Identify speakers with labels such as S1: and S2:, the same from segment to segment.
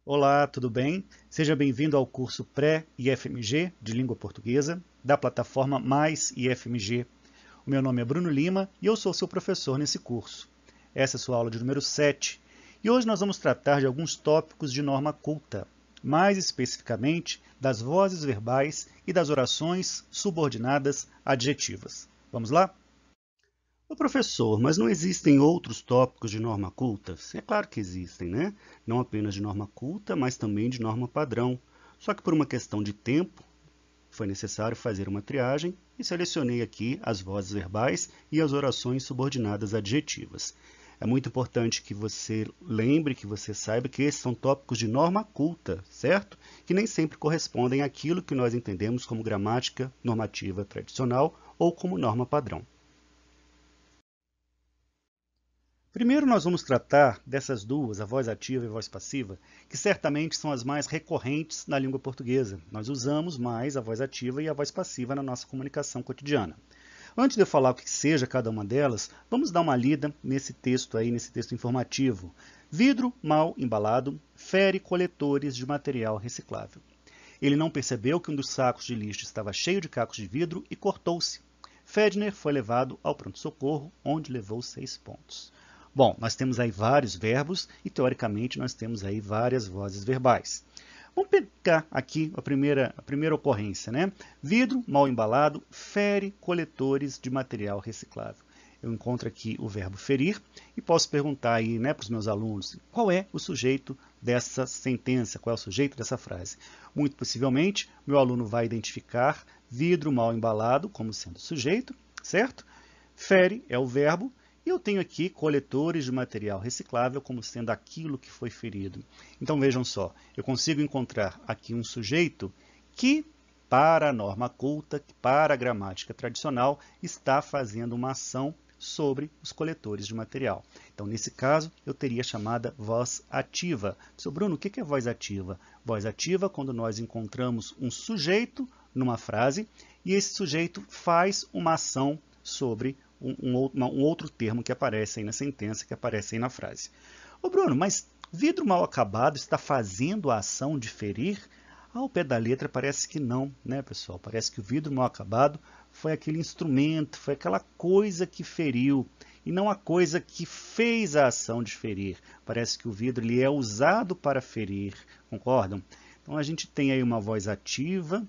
S1: Olá, tudo bem? Seja bem-vindo ao curso Pré-IFMG de Língua Portuguesa da plataforma Mais IFMG. O meu nome é Bruno Lima e eu sou seu professor nesse curso. Essa é a sua aula de número 7 e hoje nós vamos tratar de alguns tópicos de norma culta, mais especificamente das vozes verbais e das orações subordinadas adjetivas. Vamos lá? Ô professor, mas não existem outros tópicos de norma culta? É claro que existem, né? Não apenas de norma culta, mas também de norma padrão. Só que por uma questão de tempo, foi necessário fazer uma triagem e selecionei aqui as vozes verbais e as orações subordinadas adjetivas. É muito importante que você lembre, que você saiba que esses são tópicos de norma culta, certo? Que nem sempre correspondem àquilo que nós entendemos como gramática normativa tradicional ou como norma padrão. Primeiro nós vamos tratar dessas duas, a voz ativa e a voz passiva, que certamente são as mais recorrentes na língua portuguesa. Nós usamos mais a voz ativa e a voz passiva na nossa comunicação cotidiana. Antes de eu falar o que seja cada uma delas, vamos dar uma lida nesse texto aí, nesse texto informativo. Vidro mal embalado fere coletores de material reciclável. Ele não percebeu que um dos sacos de lixo estava cheio de cacos de vidro e cortou-se. Fedner foi levado ao pronto-socorro, onde levou 6 pontos. Bom, nós temos aí vários verbos e, teoricamente, nós temos aí várias vozes verbais. Vamos pegar aqui a primeira ocorrência, né? Vidro mal embalado fere coletores de material reciclável. Eu encontro aqui o verbo ferir e posso perguntar aí, né, para os meus alunos qual é o sujeito dessa sentença, qual é o sujeito dessa frase. Muito possivelmente, meu aluno vai identificar vidro mal embalado como sendo o sujeito, certo? Fere é o verbo. E eu tenho aqui coletores de material reciclável como sendo aquilo que foi ferido. Então vejam só, eu consigo encontrar aqui um sujeito que, para a norma culta, para a gramática tradicional, está fazendo uma ação sobre os coletores de material. Então, nesse caso, eu teria a chamada voz ativa. Professor Bruno, o que é voz ativa? Voz ativa é quando nós encontramos um sujeito numa frase e esse sujeito faz uma ação sobre um outro termo que aparece aí na sentença, que aparece aí na frase. Ô Bruno, mas vidro mal acabado está fazendo a ação de ferir? Ao pé da letra parece que não, né, pessoal? Parece que o vidro mal acabado foi aquele instrumento, foi aquela coisa que feriu, e não a coisa que fez a ação de ferir. Parece que o vidro ele é usado para ferir, concordam? Então a gente tem aí uma voz ativa,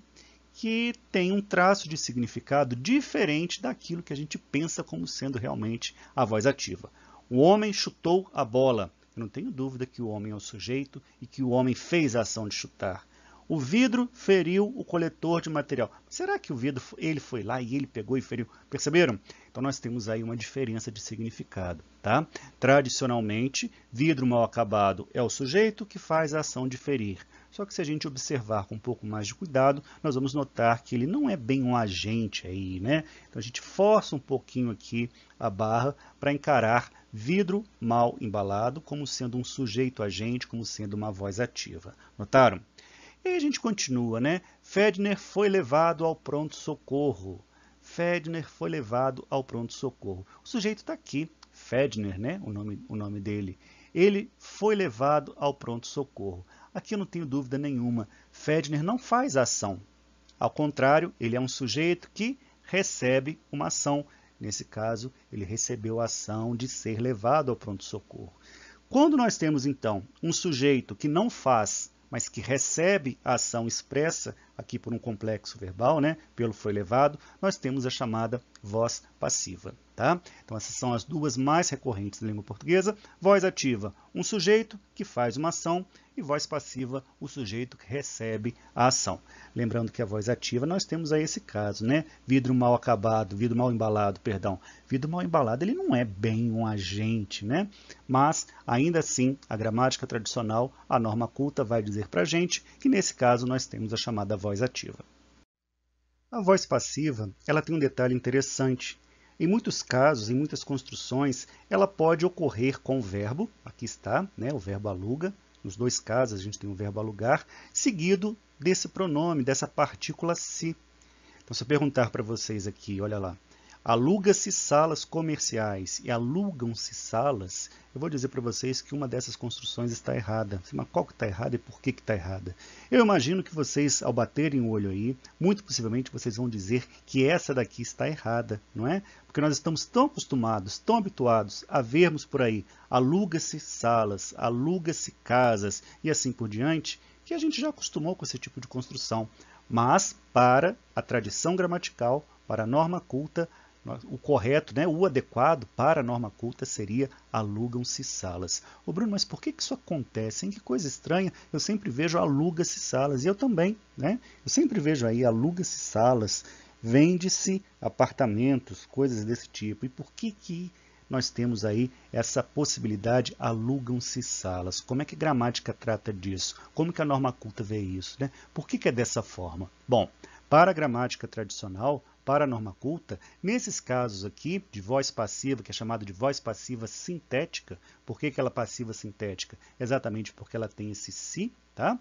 S1: que tem um traço de significado diferente daquilo que a gente pensa como sendo realmente a voz ativa. O homem chutou a bola. Eu não tenho dúvida que o homem é o sujeito e que o homem fez a ação de chutar. O vidro feriu o coletor de material. Será que o vidro ele foi lá e ele pegou e feriu? Perceberam? Então nós temos aí uma diferença de significado, tá? Tradicionalmente, vidro mal acabado é o sujeito que faz a ação de ferir. Só que se a gente observar com um pouco mais de cuidado, nós vamos notar que ele não é bem um agente aí, né? Então a gente força um pouquinho aqui a barra para encarar vidro mal embalado como sendo um sujeito agente, como sendo uma voz ativa. Notaram? E aí a gente continua, né? Fedner foi levado ao pronto-socorro. Fedner foi levado ao pronto-socorro. O sujeito está aqui, Fedner, né? O nome dele. Ele foi levado ao pronto-socorro. Aqui eu não tenho dúvida nenhuma. Fedner não faz ação. Ao contrário, ele é um sujeito que recebe uma ação. Nesse caso, ele recebeu a ação de ser levado ao pronto-socorro. Quando nós temos, então, um sujeito que não faz, mas que recebe a ação expressa aqui por um complexo verbal, né, pelo foi levado, nós temos a chamada voz passiva. Tá? Então, essas são as duas mais recorrentes na língua portuguesa. Voz ativa, um sujeito que faz uma ação, e voz passiva, o sujeito que recebe a ação. Lembrando que a voz ativa, nós temos aí esse caso, né? Vidro mal acabado, vidro mal embalado, perdão. Vidro mal embalado, ele não é bem um agente, né? Mas, ainda assim, a gramática tradicional, a norma culta vai dizer para a gente que, nesse caso, nós temos a chamada voz ativa. A voz passiva, ela tem um detalhe interessante. Em muitos casos, em muitas construções, ela pode ocorrer com o verbo, aqui está, né, o verbo aluga. Nos dois casos, a gente tem o verbo alugar, seguido desse pronome, dessa partícula se. Então, se eu perguntar para vocês aqui, olha lá, Aluga-se salas comerciais e alugam-se salas, eu vou dizer para vocês que uma dessas construções está errada. Mas qual que está errada e por que está errada? Eu imagino que vocês, ao baterem o olho aí, muito possivelmente vocês vão dizer que essa daqui está errada, não é? Porque nós estamos tão acostumados, tão habituados a vermos por aí, aluga-se salas, aluga-se casas e assim por diante, que a gente já acostumou com esse tipo de construção. Mas, para a tradição gramatical, para a norma culta, o correto, né, o adequado para a norma culta seria alugam-se salas. Ô Bruno, mas por que isso acontece? Hein? Que coisa estranha, eu sempre vejo aluga-se salas, e eu também, né? Eu sempre vejo aí aluga-se salas, vende-se apartamentos, coisas desse tipo. E por que nós temos aí essa possibilidade, alugam-se salas? Como é que a gramática trata disso? Como que a norma culta vê isso, né? Por que é dessa forma? Bom, para a gramática tradicional, para a norma culta, nesses casos aqui de voz passiva, que é chamada de voz passiva sintética, por que ela é passiva sintética? Exatamente porque ela tem esse se, tá?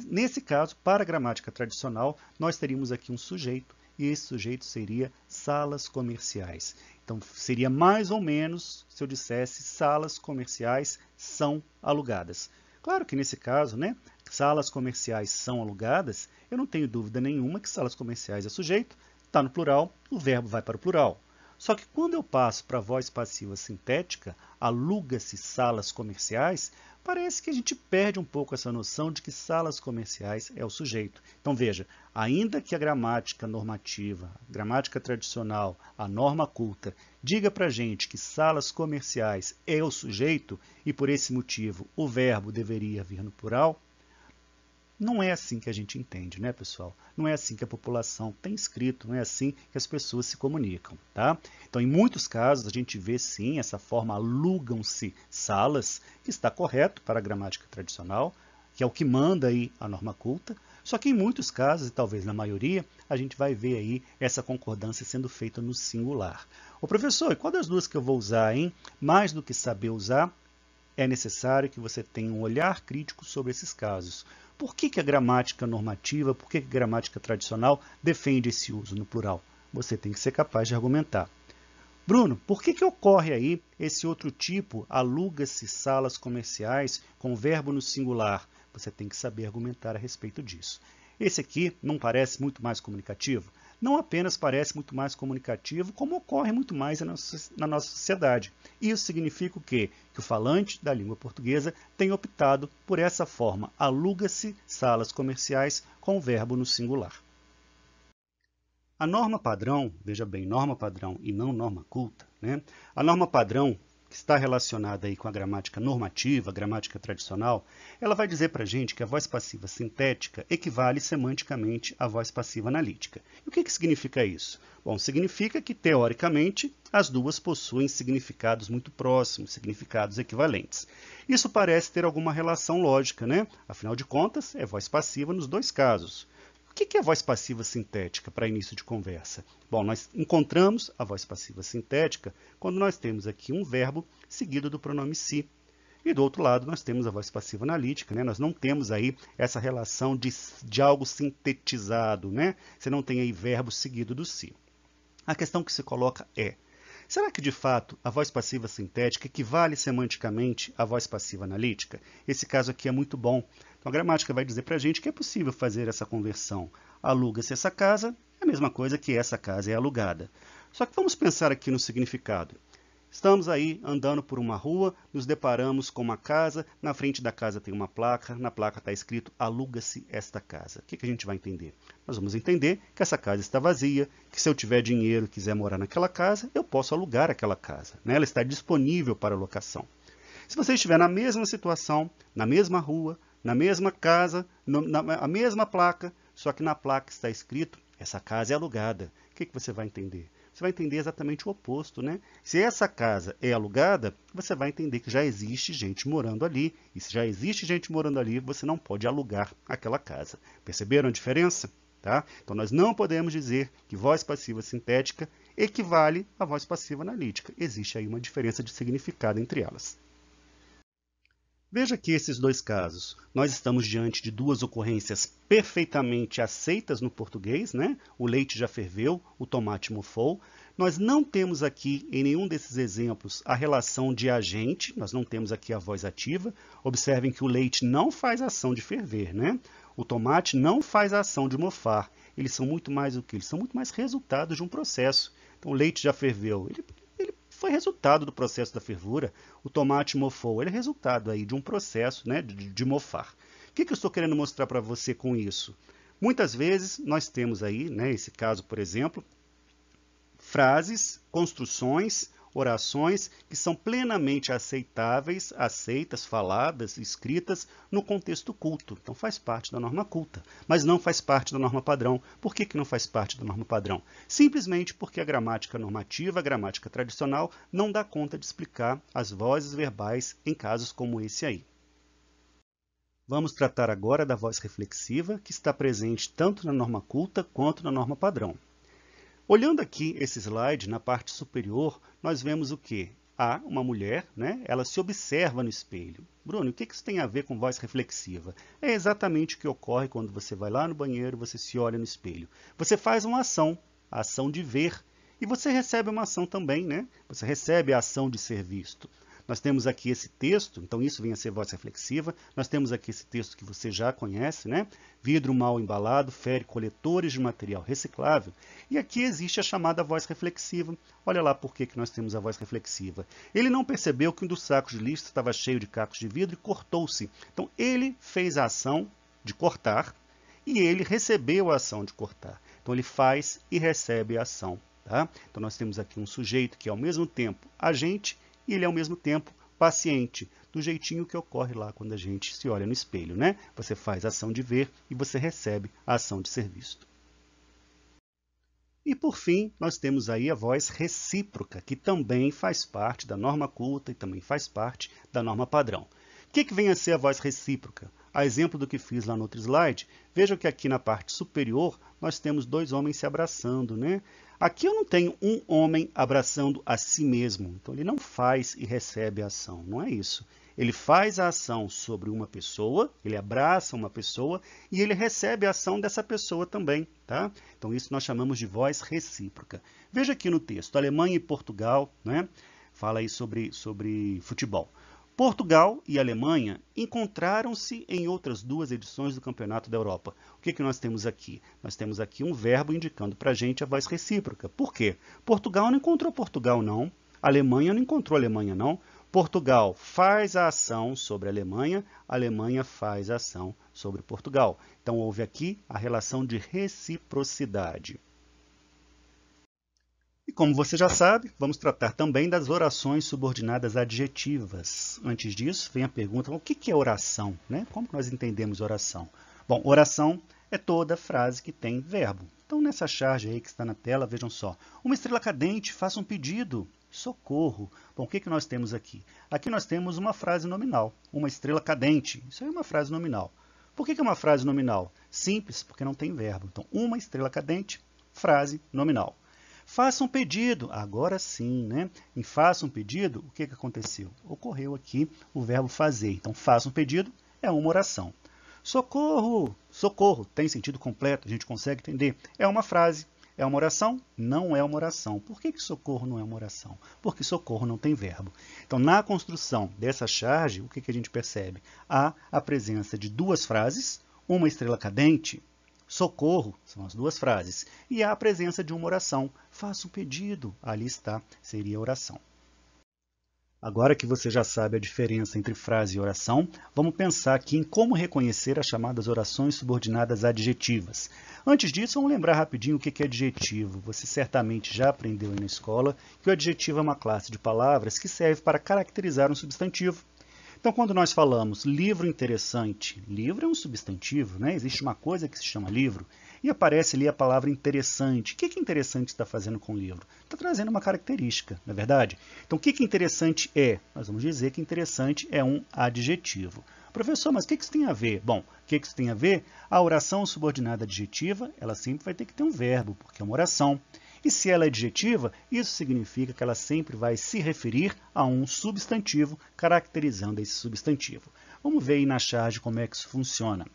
S1: Nesse caso, para a gramática tradicional, nós teríamos aqui um sujeito, e esse sujeito seria salas comerciais. Então, seria mais ou menos se eu dissesse salas comerciais são alugadas. Claro que nesse caso, né, salas comerciais são alugadas, eu não tenho dúvida nenhuma que salas comerciais é sujeito, está no plural, o verbo vai para o plural. Só que quando eu passo para a voz passiva sintética, aluga-se salas comerciais, parece que a gente perde um pouco essa noção de que salas comerciais é o sujeito. Então veja, ainda que a gramática normativa, a gramática tradicional, a norma culta, diga para a gente que salas comerciais é o sujeito e por esse motivo o verbo deveria vir no plural, não é assim que a gente entende, né, pessoal? Não é assim que a população tem escrito, não é assim que as pessoas se comunicam, tá? Então, em muitos casos, a gente vê sim essa forma alugam-se salas, que está correto para a gramática tradicional, que é o que manda aí a norma culta, só que em muitos casos, e talvez na maioria, a gente vai ver aí essa concordância sendo feita no singular. Ô professor, e qual das duas que eu vou usar, hein? Mais do que saber usar, é necessário que você tenha um olhar crítico sobre esses casos. Por que a gramática normativa, por que a gramática tradicional defende esse uso no plural? Você tem que ser capaz de argumentar. Bruno, por que ocorre aí esse outro tipo, aluga-se salas comerciais com verbo no singular? Você tem que saber argumentar a respeito disso. Esse aqui não parece muito mais comunicativo? Não apenas parece muito mais comunicativo, como ocorre muito mais na nossa sociedade. Isso significa o quê? Que o falante da língua portuguesa tem optado por essa forma, aluga-se salas comerciais com o verbo no singular. A norma padrão, veja bem, norma padrão e não norma culta, né? A norma padrão, que está relacionada aí com a gramática normativa, a gramática tradicional, ela vai dizer para a gente que a voz passiva sintética equivale semanticamente à voz passiva analítica. E o que significa isso? Bom, significa que, teoricamente, as duas possuem significados muito próximos, significados equivalentes. Isso parece ter alguma relação lógica, né? Afinal de contas, é voz passiva nos dois casos. O que é a voz passiva sintética para início de conversa? Bom, nós encontramos a voz passiva sintética quando nós temos aqui um verbo seguido do pronome se. E do outro lado nós temos a voz passiva analítica, né? Nós não temos aí essa relação de algo sintetizado, né? Você não tem aí verbo seguido do se. A questão que se coloca é, será que de fato a voz passiva sintética equivale semanticamente à voz passiva analítica? Esse caso aqui é muito bom. Então, a gramática vai dizer para a gente que é possível fazer essa conversão. Aluga-se essa casa, é a mesma coisa que essa casa é alugada. Só que vamos pensar aqui no significado. Estamos aí andando por uma rua, nos deparamos com uma casa, na frente da casa tem uma placa, na placa está escrito aluga-se esta casa. O que a gente vai entender? Nós vamos entender que essa casa está vazia, que se eu tiver dinheiro e quiser morar naquela casa, eu posso alugar aquela casa, né? Ela está disponível para locação. Se você estiver na mesma situação, na mesma rua, na mesma casa, a mesma placa, só que na placa está escrito, essa casa é alugada. O que você vai entender? Você vai entender exatamente o oposto, né? Se essa casa é alugada, você vai entender que já existe gente morando ali. E se já existe gente morando ali, você não pode alugar aquela casa. Perceberam a diferença? Tá? Então, nós não podemos dizer que voz passiva sintética equivale à voz passiva analítica. Existe aí uma diferença de significado entre elas. Veja que esses dois casos, nós estamos diante de duas ocorrências perfeitamente aceitas no português, né? O leite já ferveu, o tomate mofou. Nós não temos aqui, em nenhum desses exemplos, a relação de agente, nós não temos aqui a voz ativa. Observem que o leite não faz ação de ferver, né? O tomate não faz ação de mofar. Eles são muito mais o quê? Eles são muito mais resultado de um processo. Então, o leite já ferveu, ele foi resultado do processo da fervura. O tomate mofou, ele é resultado aí de um processo, né, de mofar. O que eu estou querendo mostrar para você com isso? Muitas vezes nós temos aí, né, esse caso, por exemplo, frases, construções, orações que são plenamente aceitáveis, aceitas, faladas, escritas no contexto culto. Então faz parte da norma culta, mas não faz parte da norma padrão. Por que não faz parte da norma padrão? Simplesmente porque a gramática normativa, a gramática tradicional, não dá conta de explicar as vozes verbais em casos como esse aí. Vamos tratar agora da voz reflexiva, que está presente tanto na norma culta quanto na norma padrão. Olhando aqui esse slide, na parte superior, nós vemos o quê? Há uma mulher, né? Ela se observa no espelho. Bruno, o que isso tem a ver com voz reflexiva? É exatamente o que ocorre quando você vai lá no banheiro, você se olha no espelho. Você faz uma ação, a ação de ver, e você recebe uma ação também, né? Você recebe a ação de ser visto. Nós temos aqui esse texto, então isso vem a ser voz reflexiva. Nós temos aqui esse texto que você já conhece, né? Vidro mal embalado fere coletores de material reciclável. E aqui existe a chamada voz reflexiva. Olha lá por que nós temos a voz reflexiva. Ele não percebeu que um dos sacos de lixo estava cheio de cacos de vidro e cortou-se. Então ele fez a ação de cortar e ele recebeu a ação de cortar. Então ele faz e recebe a ação. Tá? Então nós temos aqui um sujeito que é ao mesmo tempo agente e ele é ao mesmo tempo paciente, do jeitinho que ocorre lá quando a gente se olha no espelho, né? Você faz a ação de ver e você recebe a ação de ser visto. E por fim, nós temos aí a voz recíproca, que também faz parte da norma culta e também faz parte da norma padrão. O que vem a ser a voz recíproca? A exemplo do que fiz lá no outro slide, vejam que aqui na parte superior nós temos dois homens se abraçando, né? Aqui eu não tenho um homem abraçando a si mesmo, então ele não faz e recebe a ação, não é isso. Ele faz a ação sobre uma pessoa, ele abraça uma pessoa e ele recebe a ação dessa pessoa também, tá? Então isso nós chamamos de voz recíproca. Veja aqui no texto, Alemanha e Portugal, né? Fala aí sobre futebol. Portugal e Alemanha encontraram-se em outras duas edições do Campeonato da Europa. O que nós temos aqui? Nós temos aqui um verbo indicando para a gente a voz recíproca. Por quê? Portugal não encontrou Portugal, não. A Alemanha não encontrou a Alemanha, não. Portugal faz a ação sobre a Alemanha faz a ação sobre Portugal. Então, houve aqui a relação de reciprocidade. E como você já sabe, vamos tratar também das orações subordinadas adjetivas. Antes disso, vem a pergunta, o que é oração? Né? Como nós entendemos oração? Bom, oração é toda frase que tem verbo. Então, nessa charge aí que está na tela, vejam só. Uma estrela cadente, faça um pedido. Socorro. Bom, o que nós temos aqui? Aqui nós temos uma frase nominal. Uma estrela cadente. Isso aí é uma frase nominal. Por que é uma frase nominal? Simples, porque não tem verbo. Então, uma estrela cadente, frase nominal. Faça um pedido. Agora sim, né? Em faça um pedido, o que aconteceu? Ocorreu aqui o verbo fazer. Então, faça um pedido é uma oração. Socorro! Socorro tem sentido completo, a gente consegue entender. É uma frase. É uma oração? Não é uma oração. Por que socorro não é uma oração? Porque socorro não tem verbo. Então, na construção dessa charge, o que a gente percebe? Há a presença de duas frases, uma estrela cadente, socorro, são as duas frases, e há a presença de uma oração. Faça um pedido, ali está, seria a oração. Agora que você já sabe a diferença entre frase e oração, vamos pensar aqui em como reconhecer as chamadas orações subordinadas adjetivas. Antes disso, vamos lembrar rapidinho o que é adjetivo. Você certamente já aprendeu aí na escola que o adjetivo é uma classe de palavras que serve para caracterizar um substantivo. Então, quando nós falamos livro interessante, livro é um substantivo, né? Existe uma coisa que se chama livro, e aparece ali a palavra interessante. O que interessante está fazendo com o livro? Está trazendo uma característica, não é verdade? Então, o que interessante é? Nós vamos dizer que interessante é um adjetivo. Professor, mas o que isso tem a ver? Bom, o que isso tem a ver? A oração subordinada adjetiva, ela sempre vai ter que ter um verbo, porque é uma oração. E se ela é adjetiva, isso significa que ela sempre vai se referir a um substantivo, caracterizando esse substantivo. Vamos ver aí na charge como é que isso funciona.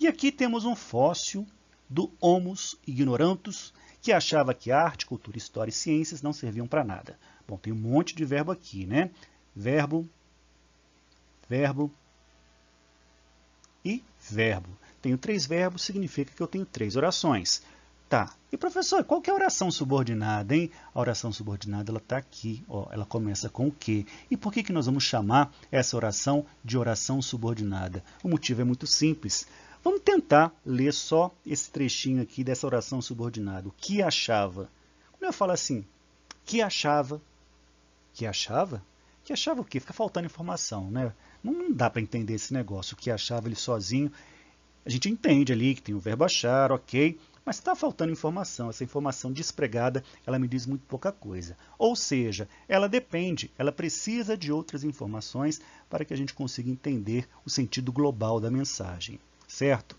S1: E aqui temos um fóssil do Homo ignorantus, que achava que arte, cultura, história e ciências não serviam para nada. Bom, tem um monte de verbo aqui, né? Verbo, verbo e verbo. Tenho 3 verbos, significa que eu tenho 3 orações. Tá. E professor, qual que é a oração subordinada, hein? A oração subordinada, ela está aqui, ó, ela começa com o quê? E por que nós vamos chamar essa oração de oração subordinada? O motivo é muito simples. Vamos tentar ler só esse trechinho aqui dessa oração subordinada. O que achava? Quando eu falo assim, que achava? Que achava? Que achava o quê? Fica faltando informação, né? Não dá para entender esse negócio. O que achava ele sozinho, a gente entende ali que tem o verbo achar, ok? Mas está faltando informação. Essa informação despregada, ela me diz muito pouca coisa. Ou seja, ela depende, ela precisa de outras informações para que a gente consiga entender o sentido global da mensagem, certo?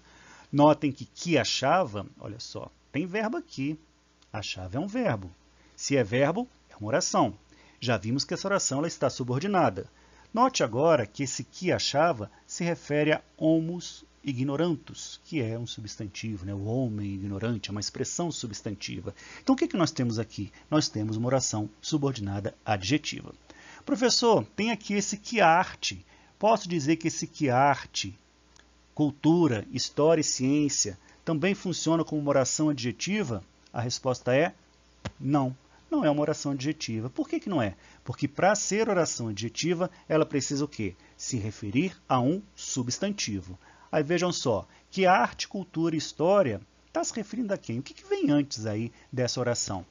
S1: Notem que achava, olha só, tem verbo aqui. Achava é um verbo. Se é verbo, é uma oração. Já vimos que essa oração ela está subordinada. Note agora que esse que achava se refere a homus ignorantus, que é um substantivo, né? O homem ignorante é uma expressão substantiva. Então, o que nós temos aqui? Nós temos uma oração subordinada adjetiva. Professor, tem aqui esse que arte. Posso dizer que esse que arte, cultura, história e ciência, também funciona como uma oração adjetiva? A resposta é não. Não é uma oração adjetiva. Por que não é? Porque para ser oração adjetiva, ela precisa o quê? Se referir a um substantivo. Aí vejam só, que arte, cultura e história está se referindo a quem? O que vem antes aí dessa oração?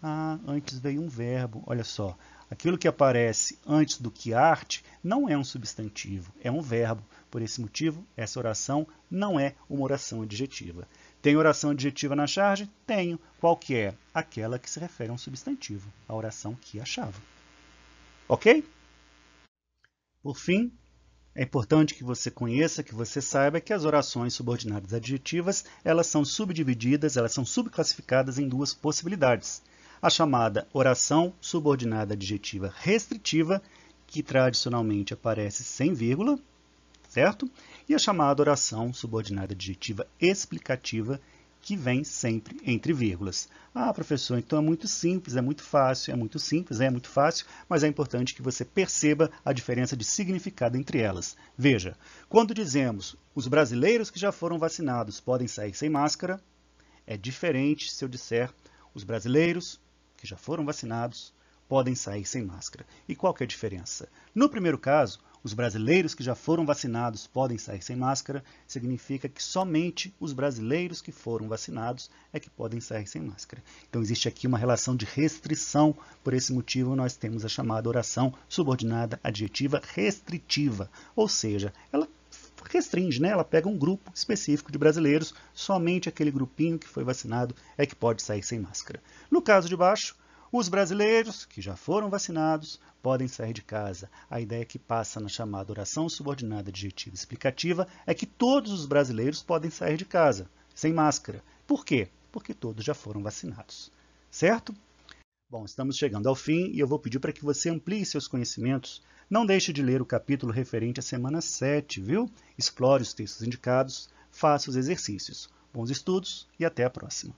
S1: Ah, antes veio um verbo, olha só. Aquilo que aparece antes do que arte não é um substantivo, é um verbo. Por esse motivo, essa oração não é uma oração adjetiva. Tem oração adjetiva na charge? Tenho. Qual que é? Aquela que se refere a um substantivo, a oração que achava. Ok? Por fim, é importante que você conheça, que você saiba que as orações subordinadas adjetivas, elas são subdivididas, elas são subclassificadas em 2 possibilidades. A chamada oração subordinada adjetiva restritiva, que tradicionalmente aparece sem vírgula, certo? E a chamada oração subordinada adjetiva explicativa, que vem sempre entre vírgulas. Ah, professor, então é muito simples, é muito fácil, é muito simples, é muito fácil, mas é importante que você perceba a diferença de significado entre elas. Veja, quando dizemos os brasileiros que já foram vacinados podem sair sem máscara, é diferente se eu disser os brasileiros que já foram vacinados podem sair sem máscara. E qual que é a diferença? No primeiro caso, os brasileiros que já foram vacinados podem sair sem máscara, significa que somente os brasileiros que foram vacinados é que podem sair sem máscara. Então existe aqui uma relação de restrição, por esse motivo nós temos a chamada oração subordinada adjetiva restritiva, ou seja, ela restringe, né? Ela pega um grupo específico de brasileiros, somente aquele grupinho que foi vacinado é que pode sair sem máscara. No caso de baixo, os brasileiros que já foram vacinados podem sair de casa. A ideia que passa na chamada oração subordinada adjetiva explicativa é que todos os brasileiros podem sair de casa, sem máscara. Por quê? Porque todos já foram vacinados. Certo? Bom, estamos chegando ao fim e eu vou pedir para que você amplie seus conhecimentos. Não deixe de ler o capítulo referente à semana 7, viu? Explore os textos indicados, faça os exercícios. Bons estudos e até a próxima.